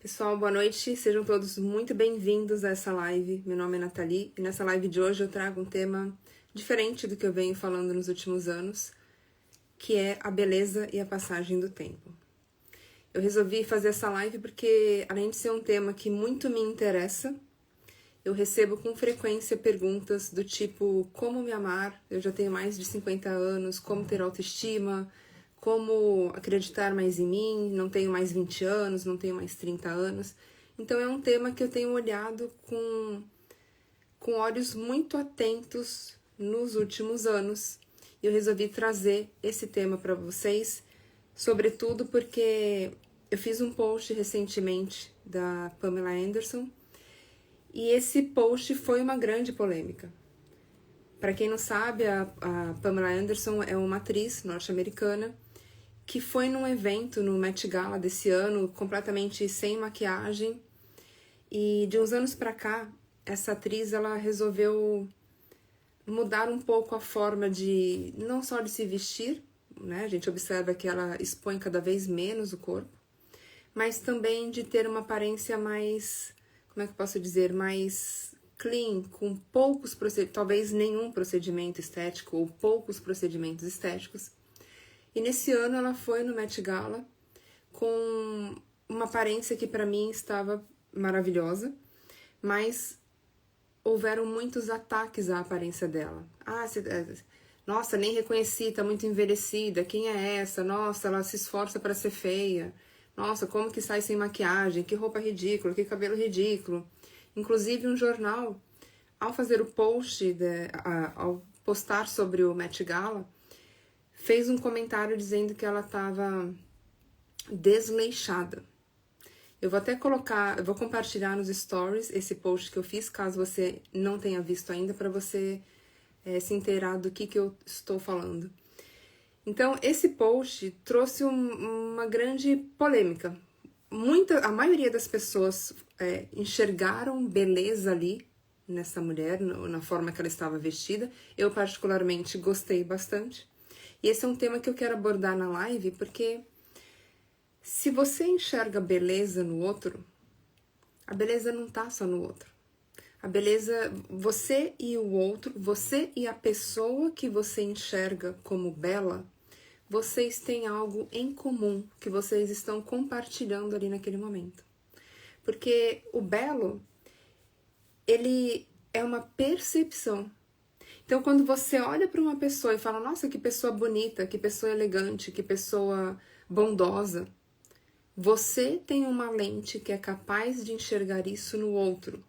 Pessoal, boa noite, sejam todos muito bem-vindos a essa live. Meu nome é Nathalie e nessa live de hoje eu trago um tema diferente do que eu venho falando nos últimos anos, que é a beleza e a passagem do tempo. Eu resolvi fazer essa live porque, além de ser um tema que muito me interessa, eu recebo com frequência perguntas do tipo: como me amar? Eu já tenho mais de 50 anos, como ter autoestima? Como acreditar mais em mim? Não tenho mais 20 anos, não tenho mais 30 anos. Então é um tema que eu tenho olhado com olhos muito atentos nos últimos anos. E eu resolvi trazer esse tema para vocês, sobretudo porque eu fiz um post recentemente da Pamela Anderson, e esse post foi uma grande polêmica. Para quem não sabe, a Pamela Anderson é uma atriz norte-americana que foi num evento no Met Gala desse ano, completamente sem maquiagem. E de uns anos para cá, essa atriz ela resolveu mudar um pouco a forma de, não só de se vestir, né? A gente observa que ela expõe cada vez menos o corpo, mas também de ter uma aparência mais, como é que eu posso dizer, mais clean, com poucos procedimentos, talvez nenhum procedimento estético ou poucos procedimentos estéticos. E nesse ano ela foi no Met Gala com uma aparência que para mim estava maravilhosa, mas houveram muitos ataques à aparência dela. Nossa, nem reconheci, tá muito envelhecida, quem é essa? Nossa, ela se esforça para ser feia. Nossa, como que sai sem maquiagem? Que roupa ridícula, que cabelo ridículo. Inclusive um jornal, ao fazer o post, ao postar sobre o Met Gala, fez um comentário dizendo que ela estava desleixada. Eu vou até colocar, eu vou compartilhar nos stories esse post que eu fiz, caso você não tenha visto ainda, para você se inteirar do que eu estou falando. Então, esse post trouxe uma grande polêmica. A maioria das pessoas enxergaram beleza ali nessa mulher, na forma que ela estava vestida. Eu, particularmente, gostei bastante. E esse é um tema que eu quero abordar na live, porque se você enxerga beleza no outro, a beleza não tá só no outro. A beleza, você e o outro, você e a pessoa que você enxerga como bela, vocês têm algo em comum que vocês estão compartilhando ali naquele momento. Porque o belo, ele é uma percepção. Então, quando você olha para uma pessoa e fala: nossa, que pessoa bonita, que pessoa elegante, que pessoa bondosa, você tem uma lente que é capaz de enxergar isso no outro.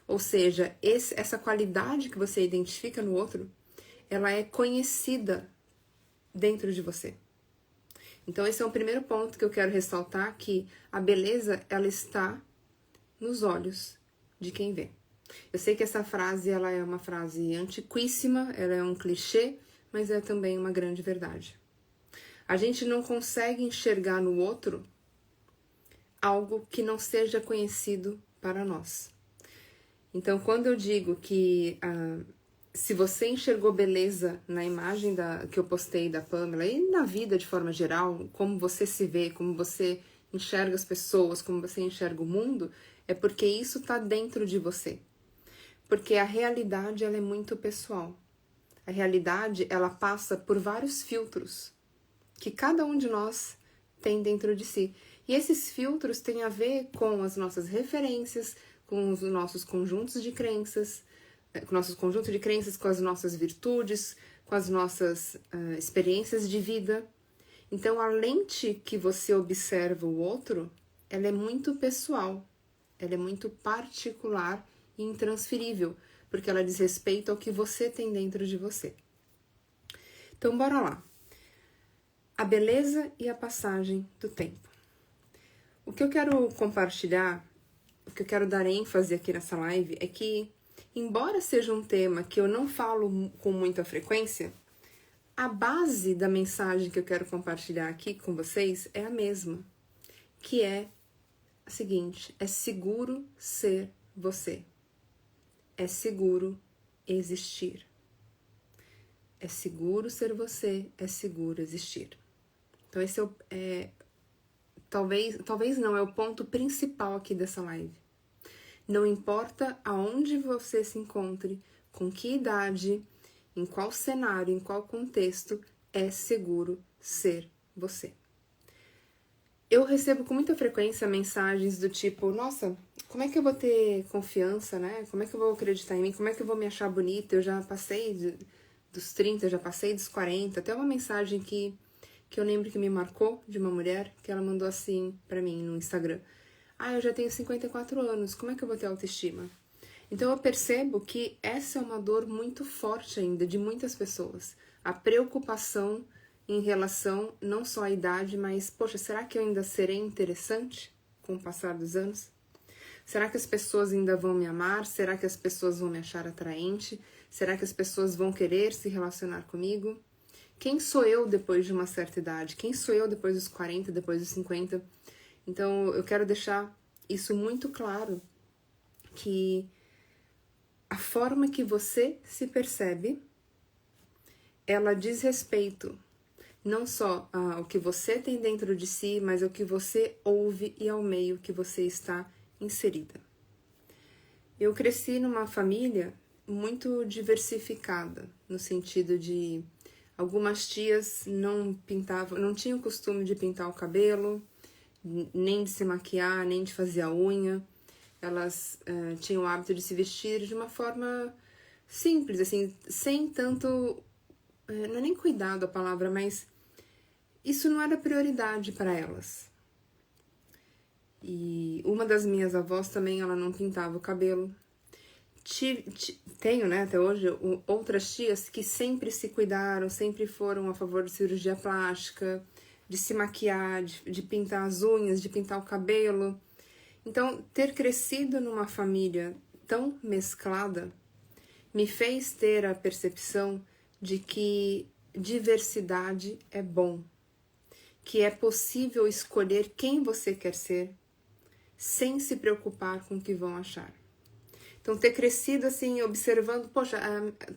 Ou seja, essa qualidade que você identifica no outro, ela é conhecida dentro de você. Então, esse é o primeiro ponto que eu quero ressaltar, que a beleza, ela está nos olhos de quem vê. Eu sei que essa frase, ela é uma frase antiquíssima, ela é um clichê, mas é também uma grande verdade. A gente não consegue enxergar no outro algo que não seja conhecido para nós. Então, quando eu digo que se você enxergou beleza na imagem que eu postei da Pamela e na vida de forma geral, como você se vê, como você enxerga as pessoas, como você enxerga o mundo, é porque isso está dentro de você. Porque a realidade, ela é muito pessoal. A realidade, ela passa por vários filtros que cada um de nós tem dentro de si. E esses filtros têm a ver com as nossas referências, com os nossos conjuntos de crenças, com nossos conjuntos de crenças, com as nossas virtudes, com as nossas experiências de vida. Então, a lente que você observa o outro, ela é muito pessoal, ela é muito particular e intransferível, porque ela diz respeito ao que você tem dentro de você. Então, bora lá. A beleza e a passagem do tempo. O que eu quero compartilhar, o que eu quero dar ênfase aqui nessa live é que, embora seja um tema que eu não falo com muita frequência, a base da mensagem que eu quero compartilhar aqui com vocês é a mesma, que é a seguinte: é seguro ser você. É seguro existir. É seguro ser você, é seguro existir. Então, esse talvez não, é o ponto principal aqui dessa live. Não importa aonde você se encontre, com que idade, em qual cenário, em qual contexto, é seguro ser você. Eu recebo com muita frequência mensagens do tipo, nossa, como é que eu vou ter confiança, né? Como é que eu vou acreditar em mim? Como é que eu vou me achar bonita? Eu já passei dos 30, já passei dos 40. Até uma mensagem que eu lembro que me marcou de uma mulher, que ela mandou assim pra mim no Instagram. Ah, eu já tenho 54 anos, como é que eu vou ter autoestima? Então eu percebo que essa é uma dor muito forte ainda de muitas pessoas. A preocupação em relação não só à idade, mas, poxa, será que eu ainda serei interessante com o passar dos anos? Será que as pessoas ainda vão me amar? Será que as pessoas vão me achar atraente? Será que as pessoas vão querer se relacionar comigo? Quem sou eu depois de uma certa idade? Quem sou eu depois dos 40, depois dos 50? Então, eu quero deixar isso muito claro, que a forma que você se percebe, ela diz respeito não só ao que você tem dentro de si, mas ao que você ouve e ao meio que você está inserida. Eu cresci numa família muito diversificada, no sentido de algumas tias não pintavam, não tinham o costume de pintar o cabelo, nem de se maquiar, nem de fazer a unha. Elas tinham o hábito de se vestir de uma forma simples, assim, sem tanto, não é nem cuidado a palavra, mas isso não era prioridade para elas. E uma das minhas avós também, ela não pintava o cabelo. Tenho, né, até hoje, outras tias que sempre se cuidaram, sempre foram a favor de cirurgia plástica, de se maquiar, de pintar as unhas, de pintar o cabelo. Então, ter crescido numa família tão mesclada me fez ter a percepção de que diversidade é bom, que é possível escolher quem você quer ser sem se preocupar com o que vão achar. Então, ter crescido assim, observando, poxa,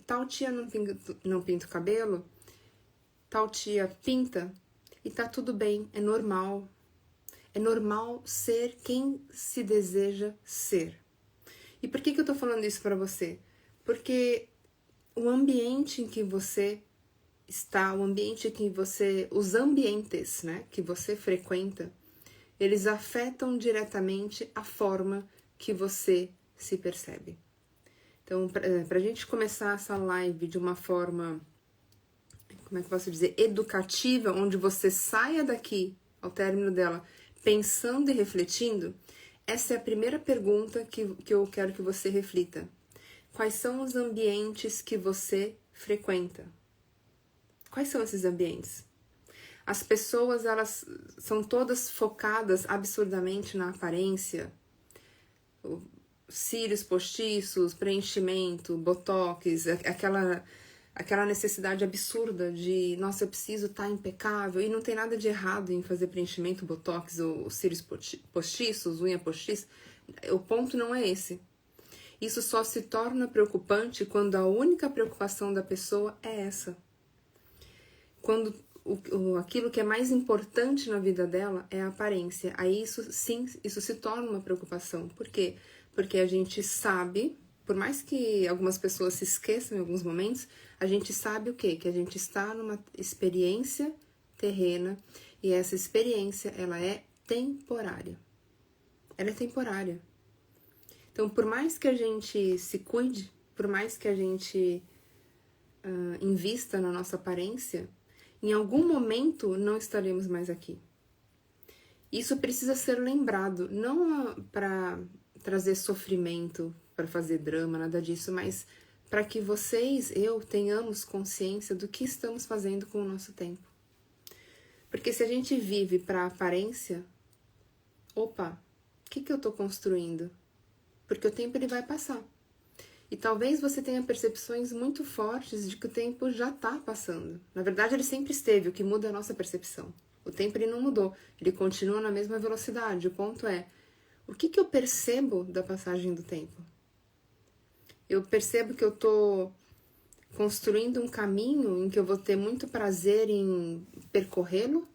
tal tia não pinta o cabelo, tal tia pinta, e tá tudo bem, é normal. É normal ser quem se deseja ser. E por que eu tô falando isso pra você? Porque o ambiente em que você está, o ambiente em que você, os ambientes, né, que você frequenta, eles afetam diretamente a forma que você se percebe. Então, pra gente começar essa live de uma forma, como é que eu posso dizer, educativa, onde você saia daqui, ao término dela, pensando e refletindo, essa é a primeira pergunta que eu quero que você reflita. Quais são os ambientes que você frequenta? Quais são esses ambientes? As pessoas, elas são todas focadas absurdamente na aparência, cílios postiços, preenchimento, botox, aquela necessidade absurda de, nossa, eu preciso estar impecável, e não tem nada de errado em fazer preenchimento, botox ou cílios postiços, unha postiça. O ponto não é esse. Isso só se torna preocupante quando a única preocupação da pessoa é essa. Quando aquilo que é mais importante na vida dela é a aparência. Aí isso se torna uma preocupação. Por quê? Porque a gente sabe, por mais que algumas pessoas se esqueçam em alguns momentos, a gente sabe o quê? Que a gente está numa experiência terrena e essa experiência, ela é temporária. Ela é temporária. Então, por mais que a gente se cuide, por mais que a gente invista na nossa aparência, em algum momento não estaremos mais aqui. Isso precisa ser lembrado, não para trazer sofrimento, para fazer drama, nada disso, mas para que vocês, eu, tenhamos consciência do que estamos fazendo com o nosso tempo. Porque se a gente vive para aparência, opa, o que eu estou construindo? Porque o tempo ele vai passar. E talvez você tenha percepções muito fortes de que o tempo já está passando. Na verdade, ele sempre esteve, o que muda é a nossa percepção. O tempo ele não mudou, ele continua na mesma velocidade. O ponto é, o que eu percebo da passagem do tempo? Eu percebo que eu estou construindo um caminho em que eu vou ter muito prazer em percorrê-lo?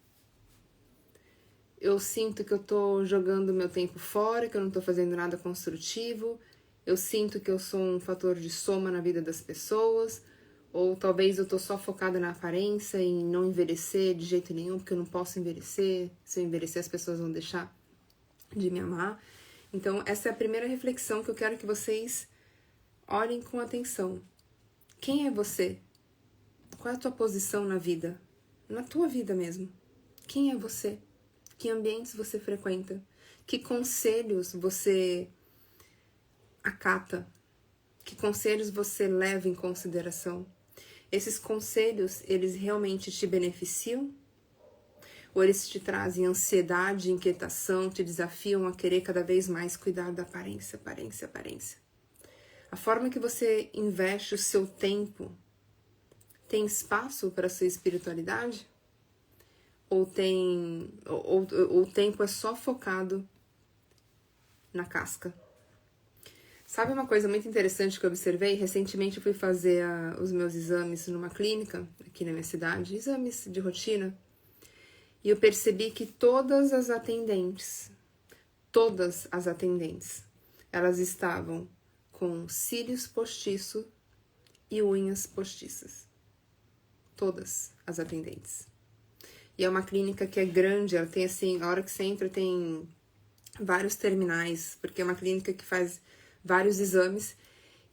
eu sinto que eu tô jogando meu tempo fora, que eu não tô fazendo nada construtivo, eu sinto que eu sou um fator de soma na vida das pessoas, ou talvez eu tô só focada na aparência e em não envelhecer de jeito nenhum, porque eu não posso envelhecer, se eu envelhecer as pessoas vão deixar de me amar. Então, essa é a primeira reflexão que eu quero que vocês olhem com atenção. Quem é você? Qual é a tua posição na vida? Na tua vida mesmo. Quem é você? Que ambientes você frequenta? Que conselhos você acata? Que conselhos você leva em consideração? Esses conselhos, eles realmente te beneficiam? Ou eles te trazem ansiedade, inquietação, te desafiam a querer cada vez mais cuidar da aparência, aparência, aparência? A forma que você investe o seu tempo tem espaço para a sua espiritualidade? Ou o tempo é só focado na casca? Sabe uma coisa muito interessante que eu observei? Recentemente eu fui fazer os meus exames numa clínica aqui na minha cidade, exames de rotina, e eu percebi que todas as atendentes, elas estavam com cílios postiço e unhas postiças. Todas as atendentes. E é uma clínica que é grande, ela tem assim, a hora que você entra tem vários terminais, porque é uma clínica que faz vários exames,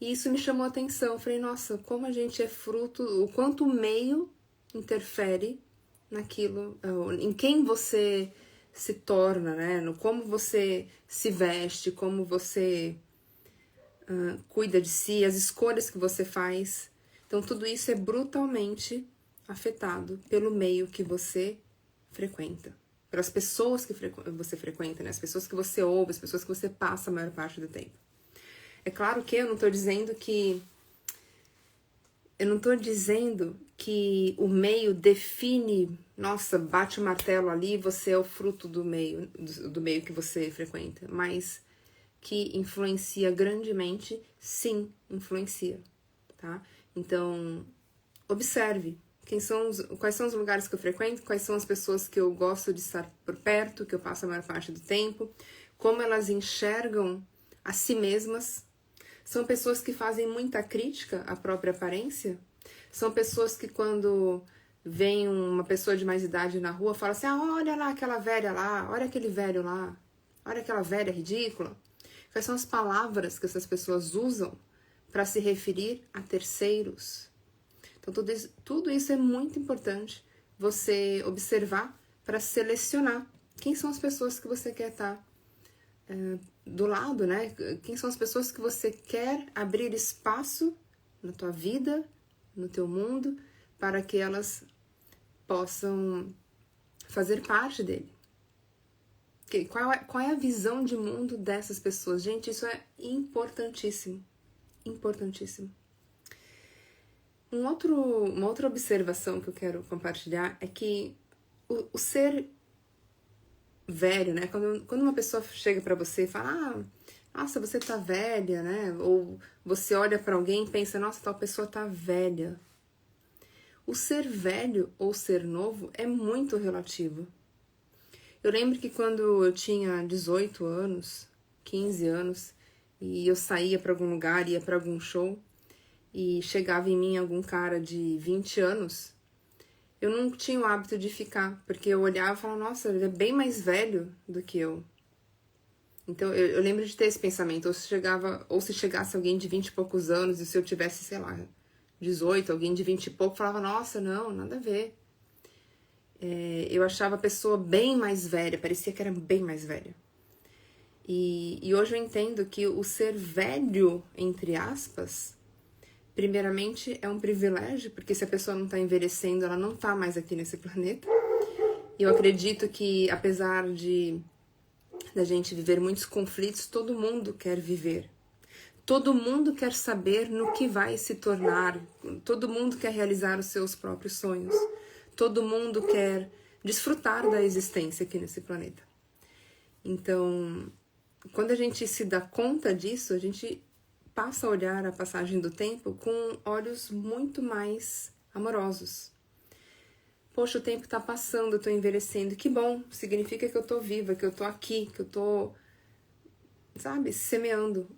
e isso me chamou a atenção. Eu falei, nossa, como a gente é fruto, o quanto o meio interfere naquilo, em quem você se torna, né? No como você se veste, como você cuida de si, as escolhas que você faz. Então, tudo isso é brutalmente afetado pelo meio que você frequenta, pelas pessoas que você frequenta, né? As pessoas que você ouve, as pessoas que você passa a maior parte do tempo. É claro que eu não tô dizendo que o meio define, nossa, bate o martelo ali, você é o fruto do meio que você frequenta, mas que influencia grandemente, sim, influencia, tá? Então, observe quais são os lugares que eu frequento, quais são as pessoas que eu gosto de estar por perto, que eu passo a maior parte do tempo, como elas enxergam a si mesmas. São pessoas que fazem muita crítica à própria aparência? São pessoas que quando vem uma pessoa de mais idade na rua, fala assim, olha lá aquela velha lá, olha aquele velho lá, olha aquela velha ridícula. Quais são as palavras que essas pessoas usam para se referir a terceiros? Então, tudo isso é muito importante você observar para selecionar quem são as pessoas que você quer estar do lado, né? Quem são as pessoas que você quer abrir espaço na tua vida, no teu mundo, para que elas possam fazer parte dele. Qual é a visão de mundo dessas pessoas? Gente, isso é importantíssimo. Importantíssimo. Uma outra observação que eu quero compartilhar é que o ser velho, né? Quando uma pessoa chega pra você e fala, nossa, você tá velha, né? Ou você olha pra alguém e pensa, nossa, tal pessoa tá velha. O ser velho ou ser novo é muito relativo. Eu lembro que quando eu tinha 18 anos, 15 anos, e eu saía pra algum lugar, ia pra algum show, e chegava em mim algum cara de 20 anos, eu não tinha o hábito de ficar, porque eu olhava e falava, nossa, ele é bem mais velho do que eu. Então, eu lembro de ter esse pensamento, ou se chegasse alguém de 20 e poucos anos, e se eu tivesse, sei lá, 18, alguém de 20 e pouco, falava, nossa, não, nada a ver. Eu achava a pessoa bem mais velha, parecia que era bem mais velha. E hoje eu entendo que o ser velho, entre aspas, primeiramente é um privilégio, porque se a pessoa não está envelhecendo, ela não está mais aqui nesse planeta. E eu acredito que, apesar da gente viver muitos conflitos, todo mundo quer viver. Todo mundo quer saber no que vai se tornar. Todo mundo quer realizar os seus próprios sonhos. Todo mundo quer desfrutar da existência aqui nesse planeta. Então, quando a gente se dá conta disso, a gente passa a olhar a passagem do tempo com olhos muito mais amorosos. poxa, o tempo tá passando, eu tô envelhecendo. Que bom, significa que eu tô viva, que eu tô aqui, que eu tô, sabe, semeando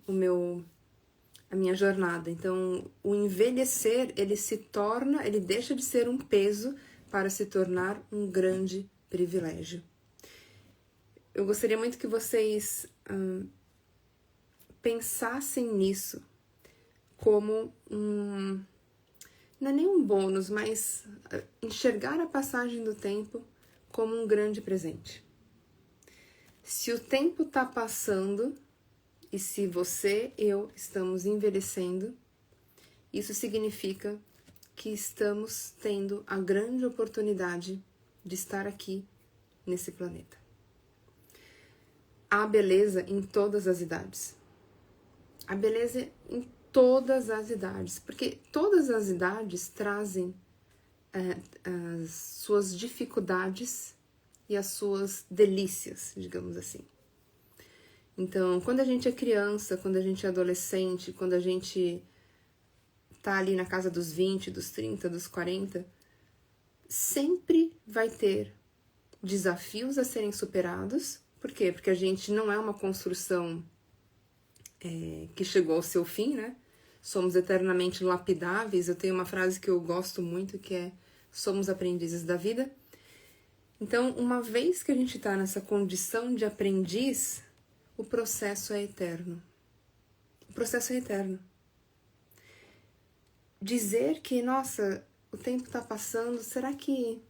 a minha jornada. Então, o envelhecer, ele deixa de ser um peso para se tornar um grande privilégio. Eu gostaria muito que vocês pensassem nisso como não é nem um bônus, mas enxergar a passagem do tempo como um grande presente. Se o tempo está passando e se você, eu, estamos envelhecendo, isso significa que estamos tendo a grande oportunidade de estar aqui nesse planeta. Há beleza em todas as idades. A beleza em todas as idades, porque todas as idades trazem as suas dificuldades e as suas delícias, digamos assim. Então, quando a gente é criança, quando a gente é adolescente, quando a gente tá ali na casa dos 20, dos 30, dos 40, sempre vai ter desafios a serem superados. Por quê? Porque a gente não é uma construção que chegou ao seu fim, né? Somos eternamente lapidáveis. Eu tenho uma frase que eu gosto muito, que é: somos aprendizes da vida. Então, uma vez que a gente está nessa condição de aprendiz, o processo é eterno. O processo é eterno. Dizer que, nossa, o tempo está passando, será que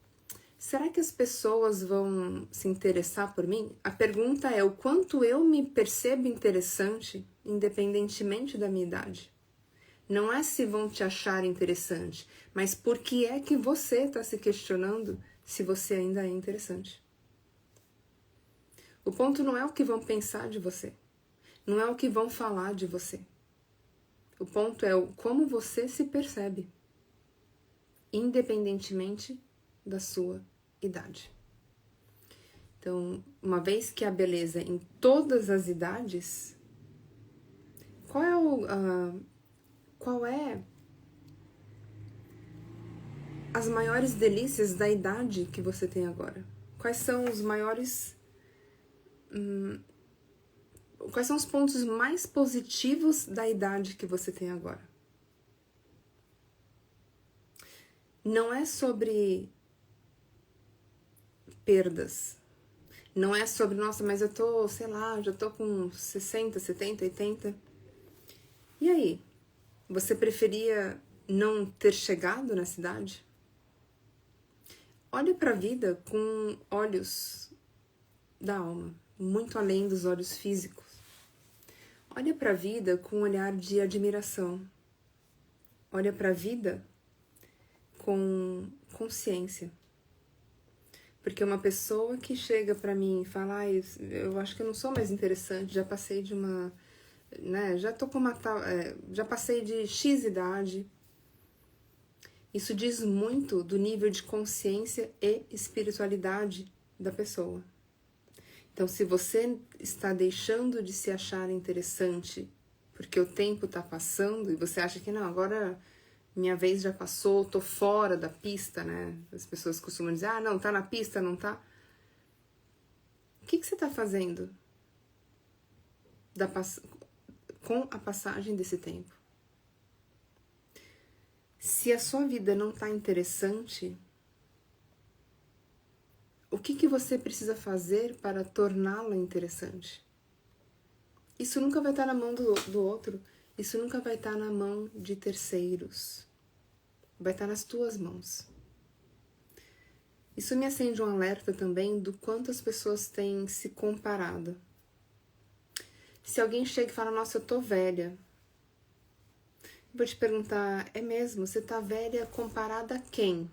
as pessoas vão se interessar por mim? A pergunta é o quanto eu me percebo interessante, independentemente da minha idade. Não é se vão te achar interessante, mas por que é que você está se questionando se você ainda é interessante. O ponto não é o que vão pensar de você, não é o que vão falar de você. O ponto é como você se percebe, independentemente da sua idade. Então, uma vez que a beleza em todas as idades, qual é as maiores delícias da idade que você tem agora? Quais são os maiores... quais são os pontos mais positivos da idade que você tem agora? Não é sobre perdas. Não é sobre, nossa, mas eu tô, sei lá, já tô com 60, 70, 80. E aí? Você preferia não ter chegado na cidade? Olhe para a vida com olhos da alma, muito além dos olhos físicos. Olhe para a vida com um olhar de admiração. Olhe para a vida com consciência. Porque uma pessoa que chega para mim e fala, eu acho que eu não sou mais interessante, já passei de uma, né, já tô com uma tal, já passei de X idade. Isso diz muito do nível de consciência e espiritualidade da pessoa. Então, se você está deixando de se achar interessante porque o tempo está passando e você acha que não, agora minha vez já passou, tô fora da pista, né? As pessoas costumam dizer, não, tá na pista, não tá? O que você tá fazendo com a passagem desse tempo? Se a sua vida não tá interessante, o que você precisa fazer para torná-la interessante? Isso nunca vai estar na mão do outro, isso nunca vai estar na mão de terceiros. Vai estar nas tuas mãos. Isso me acende um alerta também do quanto as pessoas têm se comparado. Se alguém chega e fala, nossa, eu tô velha. Vou te perguntar, é mesmo? Você tá velha comparada a quem?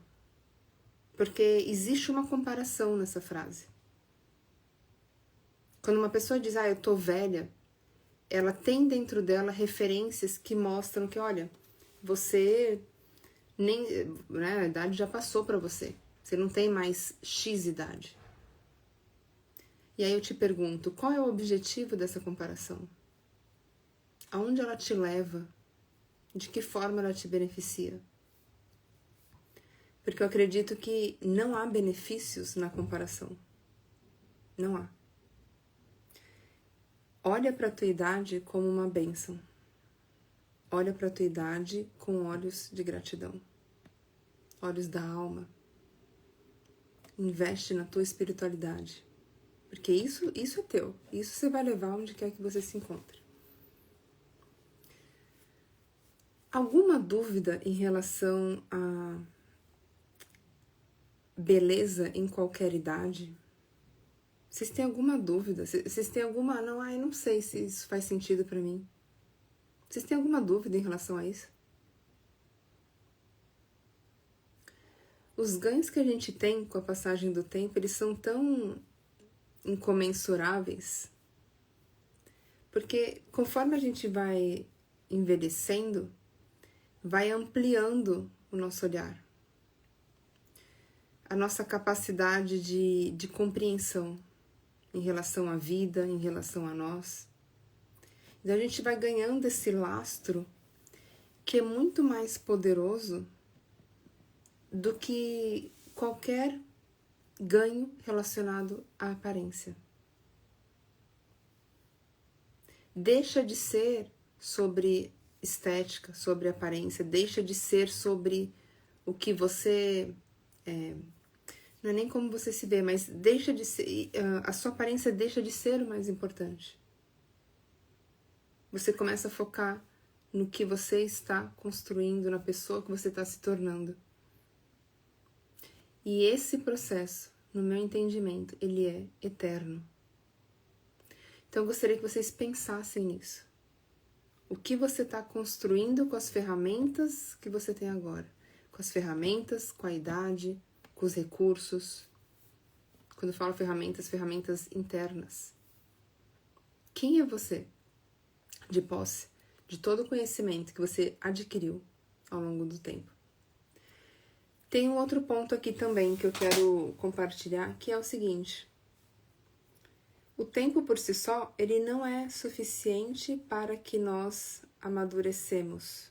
Porque existe uma comparação nessa frase. Quando uma pessoa diz, eu tô velha, ela tem dentro dela referências que mostram que, olha, você né, a idade já passou para você. Você não tem mais X idade. E aí eu te pergunto, qual é o objetivo dessa comparação? Aonde ela te leva? De que forma ela te beneficia? Porque eu acredito que não há benefícios na comparação. Não há. Olha para a tua idade como uma bênção. Olha para a tua idade com olhos de gratidão. Olhos da alma. Investe na tua espiritualidade. Porque isso é teu. Isso você vai levar onde quer que você se encontre. Alguma dúvida em relação a beleza em qualquer idade? Vocês têm alguma dúvida? Vocês têm alguma... Não, eu não sei se isso faz sentido pra mim. Vocês têm alguma dúvida em relação a isso? Os ganhos que a gente tem com a passagem do tempo, eles são tão incomensuráveis. Porque conforme a gente vai envelhecendo, vai ampliando o nosso olhar. A nossa capacidade de compreensão em relação à vida, em relação a nós. Então a gente vai ganhando esse lastro que é muito mais poderoso do que qualquer ganho relacionado à aparência. Deixa de ser sobre estética, sobre aparência, deixa de ser sobre o que você... não é nem como você se vê, mas deixa de ser, a sua aparência deixa de ser o mais importante. Você começa a focar no que você está construindo, na pessoa que você está se tornando. E esse processo, no meu entendimento, ele é eterno. Então eu gostaria que vocês pensassem nisso. O que você está construindo com as ferramentas que você tem agora? Com as ferramentas, com a idade, com os recursos. Quando eu falo ferramentas, ferramentas internas. Quem é você? De posse de todo o conhecimento que você adquiriu ao longo do tempo. Tem um outro ponto aqui também que eu quero compartilhar, que é o seguinte. O tempo por si só, ele não é suficiente para que nós amadureçamos.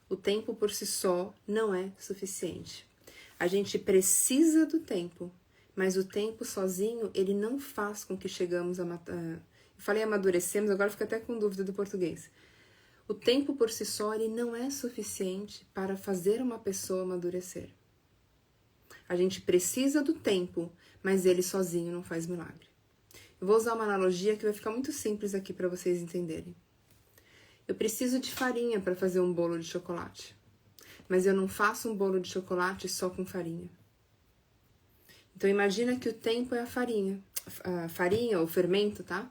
O tempo por si só não é suficiente. A gente precisa do tempo, mas o tempo sozinho, ele não faz com que chegamos a... Eu falei amadurecemos, agora fico até com dúvida do português. O tempo por si só, ele não é suficiente para fazer uma pessoa amadurecer. A gente precisa do tempo, mas ele sozinho não faz milagre. Eu vou usar uma analogia que vai ficar muito simples aqui para vocês entenderem. Eu preciso de farinha para fazer um bolo de chocolate, mas eu não faço um bolo de chocolate só com farinha. Então imagina que o tempo é a farinha ou fermento, tá?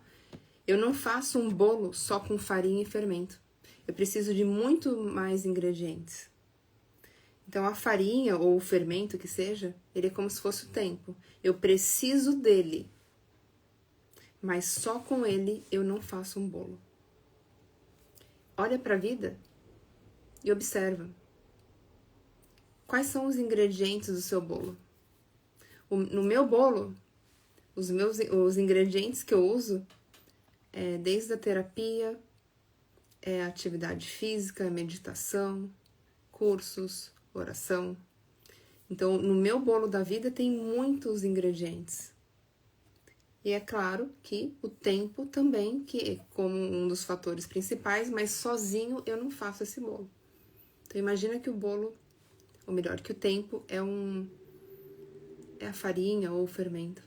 Eu não faço um bolo só com farinha e fermento. Eu preciso de muito mais ingredientes. Então a farinha ou o fermento que seja, ele é como se fosse o tempo. Eu preciso dele, mas só com ele eu não faço um bolo. Olha para a vida e observa. Quais são os ingredientes do seu bolo? No meu bolo, os ingredientes que eu uso é desde a terapia, a atividade física, meditação, cursos, oração. Então, no meu bolo da vida tem muitos ingredientes. E é claro que o tempo também, que é como um dos fatores principais, mas sozinho eu não faço esse bolo. Então, imagina que o bolo, ou melhor, que o tempo é a farinha ou o fermento.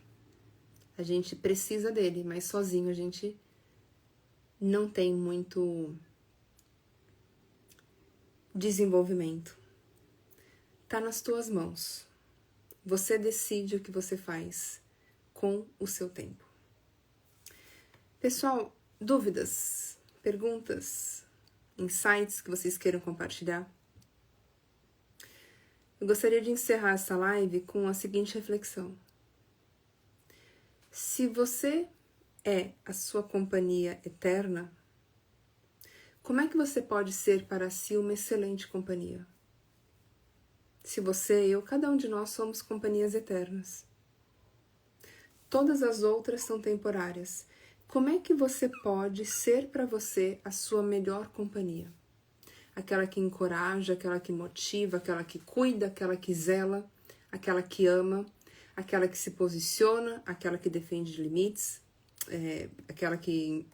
A gente precisa dele, mas sozinho a gente não tem muito desenvolvimento. Tá nas tuas mãos. Você decide o que você faz com o seu tempo. Pessoal, dúvidas, perguntas, insights que vocês queiram compartilhar? Eu gostaria de encerrar essa live com a seguinte reflexão. Se você é a sua companhia eterna, como é que você pode ser para si uma excelente companhia? Se você, eu, cada um de nós somos companhias eternas. Todas as outras são temporárias. Como é que você pode ser para você a sua melhor companhia? aquela que encoraja, aquela que motiva, aquela que cuida, aquela que zela, aquela que ama, aquela que se posiciona, aquela que defende limites, aquela que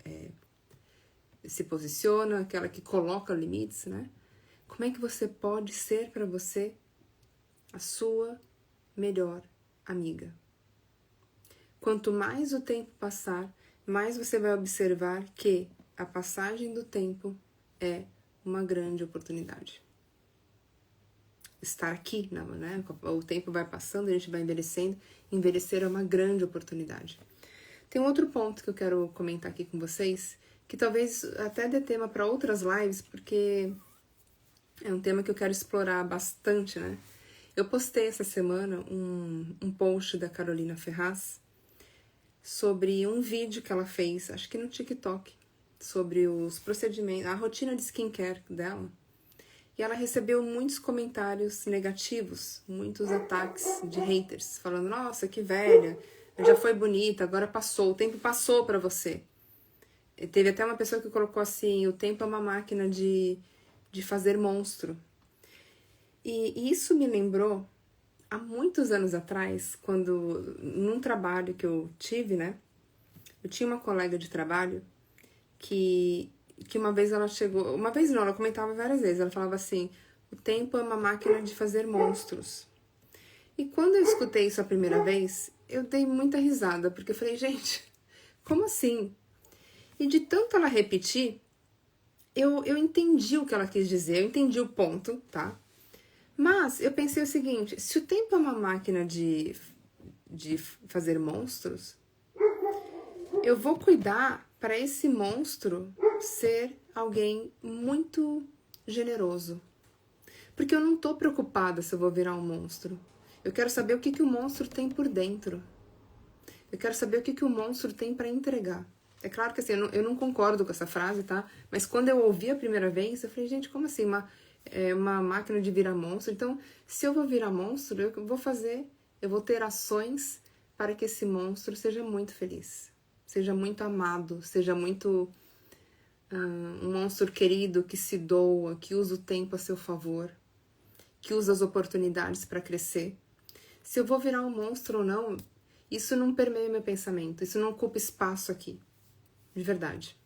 se posiciona, aquela que coloca limites, né? Como é que você pode ser para você a sua melhor amiga? Quanto mais o tempo passar, mais você vai observar que a passagem do tempo é uma grande oportunidade. Estar aqui, não, né? O tempo vai passando, a gente vai envelhecendo. Envelhecer é uma grande oportunidade. Tem um outro ponto que eu quero comentar aqui com vocês, que talvez até dê tema para outras lives, porque é um tema que eu quero explorar bastante, né? Eu postei essa semana um post da Carolina Ferraz sobre um vídeo que ela fez, acho que no TikTok, sobre os procedimentos, a rotina de skincare dela. E ela recebeu muitos comentários negativos, muitos ataques de haters, falando, nossa, que velha, já foi bonita, agora passou, o tempo passou pra você. E teve até uma pessoa que colocou assim, o tempo é uma máquina de fazer monstro. E isso me lembrou, há muitos anos atrás, quando, num trabalho que eu tive, né, eu tinha uma colega de trabalho que uma vez ela chegou, uma vez não, ela comentava várias vezes, ela falava assim, o tempo é uma máquina de fazer monstros. E quando eu escutei isso a primeira vez, eu dei muita risada, porque eu falei, gente, como assim? E de tanto ela repetir, eu entendi o que ela quis dizer, eu entendi o ponto, tá? Mas eu pensei o seguinte, se o tempo é uma máquina de fazer monstros, eu vou cuidar para esse monstro ser alguém muito generoso. Porque eu não tô preocupada se eu vou virar um monstro. Eu quero saber o que o monstro tem por dentro. Eu quero saber o que o monstro tem para entregar. É claro que assim, eu não concordo com essa frase, tá? Mas quando eu ouvi a primeira vez, eu falei, gente, como assim? Uma máquina de virar monstro? Então, se eu vou virar monstro, eu vou ter ações para que esse monstro seja muito feliz. Seja muito amado, seja muito um monstro querido que se doa, que usa o tempo a seu favor, que usa as oportunidades para crescer. Se eu vou virar um monstro ou não, isso não permeia meu pensamento, isso não ocupa espaço aqui, de verdade.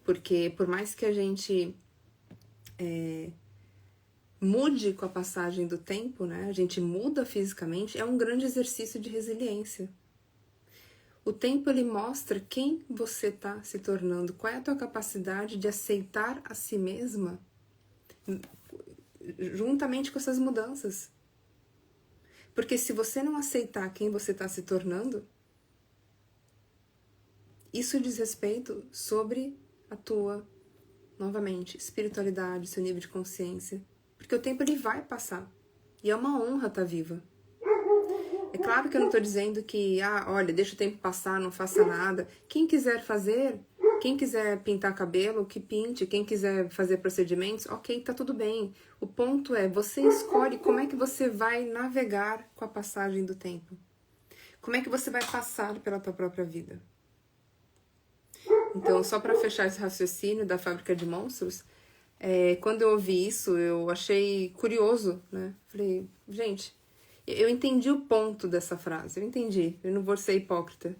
Porque por mais que a gente mude com a passagem do tempo, né? A gente muda fisicamente, é um grande exercício de resiliência. O tempo, ele mostra quem você está se tornando, qual é a tua capacidade de aceitar a si mesma juntamente com essas mudanças. Porque se você não aceitar quem você está se tornando, isso diz respeito sobre a tua, novamente, espiritualidade, seu nível de consciência. Porque o tempo, ele vai passar. E é uma honra estar viva. É claro que eu não estou dizendo que, olha, deixa o tempo passar, não faça nada. Quem quiser fazer, quem quiser pintar cabelo, que pinte. Quem quiser fazer procedimentos, ok, tá tudo bem. O ponto é, você escolhe como é que você vai navegar com a passagem do tempo. Como é que você vai passar pela tua própria vida. Então, só para fechar esse raciocínio da fábrica de monstros, quando eu ouvi isso, eu achei curioso, né? Falei, gente, eu entendi o ponto dessa frase, eu entendi, eu não vou ser hipócrita.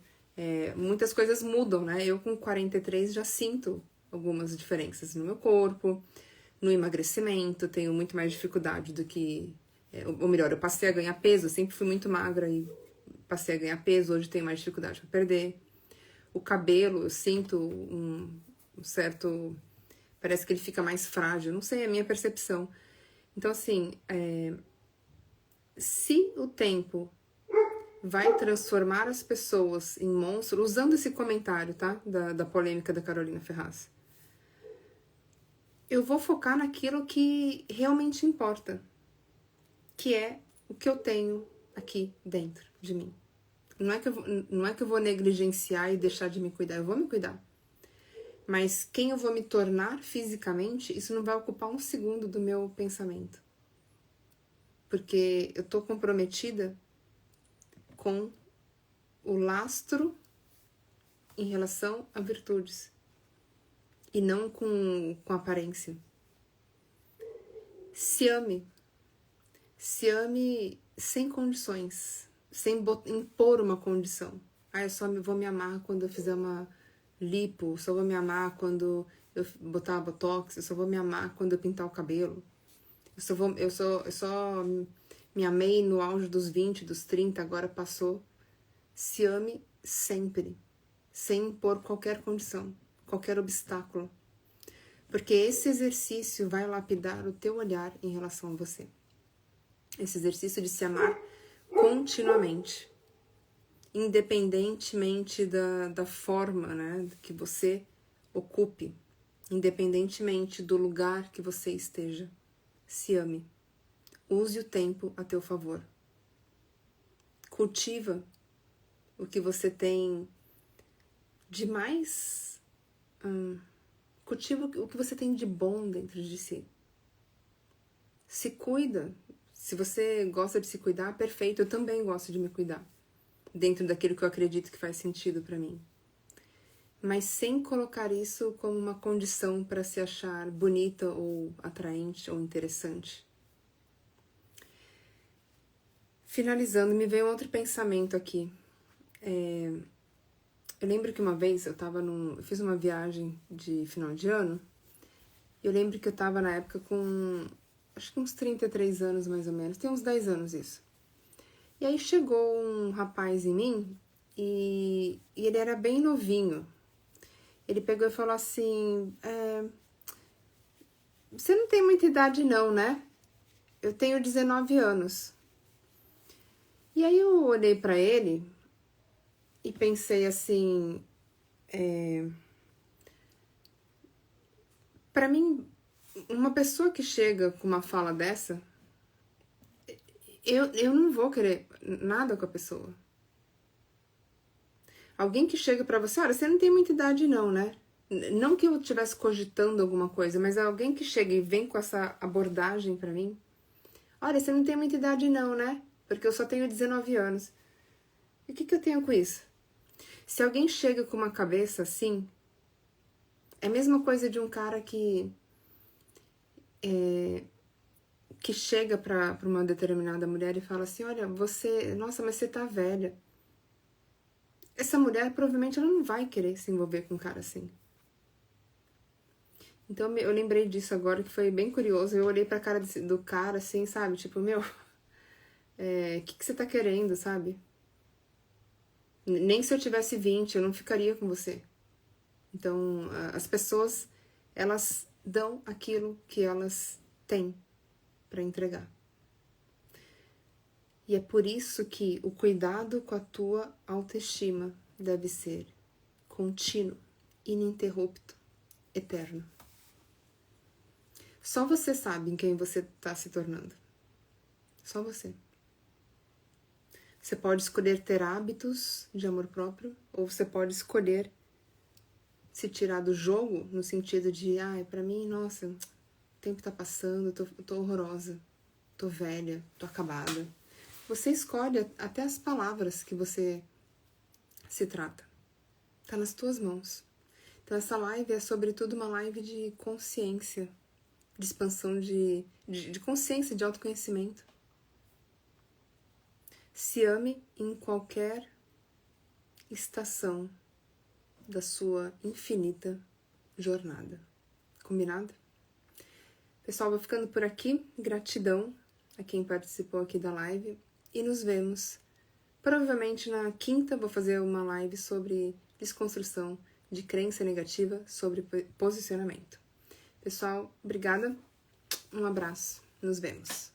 Muitas coisas mudam, né? Eu com 43 já sinto algumas diferenças no meu corpo, no emagrecimento, tenho muito mais dificuldade do que... ou melhor, eu passei a ganhar peso, eu sempre fui muito magra e passei a ganhar peso, hoje tenho mais dificuldade para perder. O cabelo, eu sinto um certo... Parece que ele fica mais frágil, não sei, é a minha percepção. Então, assim, se o tempo vai transformar as pessoas em monstros, usando esse comentário, tá? Da polêmica da Carolina Ferraz, eu vou focar naquilo que realmente importa, que é o que eu tenho aqui dentro de mim. Não é que eu vou negligenciar e deixar de me cuidar, eu vou me cuidar. Mas quem eu vou me tornar fisicamente, isso não vai ocupar um segundo do meu pensamento. Porque eu tô comprometida com o lastro em relação a virtudes. E não com aparência. Se ame. Se ame sem condições, sem impor uma condição. Eu só vou me amar quando eu fizer uma lipo, só vou me amar quando eu botar botox, eu só vou me amar quando eu pintar o cabelo. Eu só me amei no auge dos 20, dos 30, agora passou. Se ame sempre, sem impor qualquer condição, qualquer obstáculo. Porque esse exercício vai lapidar o teu olhar em relação a você. Esse exercício de se amar continuamente, independentemente da forma, né, que você ocupe, independentemente do lugar que você esteja. Se ame. Use o tempo a teu favor. Cultiva o que você tem de mais... cultiva o que você tem de bom dentro de si. Se cuida. Se você gosta de se cuidar, perfeito. Eu também gosto de me cuidar. Dentro daquilo que eu acredito que faz sentido pra mim. Mas sem colocar isso como uma condição para se achar bonita ou atraente ou interessante. Finalizando, me veio outro pensamento aqui. Eu lembro que uma vez eu fiz uma viagem de final de ano. Eu lembro que eu tava na época com, acho que uns 33 anos mais ou menos. Tem uns 10 anos isso. E aí chegou um rapaz em mim e ele era bem novinho. Ele pegou e falou assim, você não tem muita idade não, né? Eu tenho 19 anos. E aí eu olhei pra ele e pensei assim, pra mim, uma pessoa que chega com uma fala dessa, eu não vou querer nada com a pessoa. Alguém que chega pra você, olha, você não tem muita idade não, né? Não que eu estivesse cogitando alguma coisa, mas alguém que chega e vem com essa abordagem pra mim, olha, você não tem muita idade não, né? Porque eu só tenho 19 anos. E o que eu tenho com isso? Se alguém chega com uma cabeça assim, é a mesma coisa de um cara que chega pra uma determinada mulher e fala assim, olha, nossa, mas você tá velha. Essa mulher provavelmente ela não vai querer se envolver com um cara assim. Então eu lembrei disso agora, que foi bem curioso. Eu olhei pra cara do cara assim, sabe? Tipo, meu, o que você tá querendo, sabe? Nem se eu tivesse 20, eu não ficaria com você. Então, as pessoas, elas dão aquilo que elas têm para entregar. E é por isso que o cuidado com a tua autoestima deve ser contínuo, ininterrupto, eterno. Só você sabe em quem você está se tornando. Só você. Você pode escolher ter hábitos de amor próprio, ou você pode escolher se tirar do jogo, no sentido de, pra mim, nossa, o tempo tá passando, eu tô horrorosa, tô velha, tô acabada. Você escolhe até as palavras que você se trata. Tá nas tuas mãos. Então essa live é sobretudo uma live de consciência, de expansão de consciência, de autoconhecimento. Se ame em qualquer estação da sua infinita jornada. Combinado? Pessoal, vou ficando por aqui. Gratidão a quem participou aqui da live. E nos vemos. Provavelmente na quinta vou fazer uma live sobre desconstrução de crença negativa sobre posicionamento. Pessoal, obrigada. Um abraço. Nos vemos.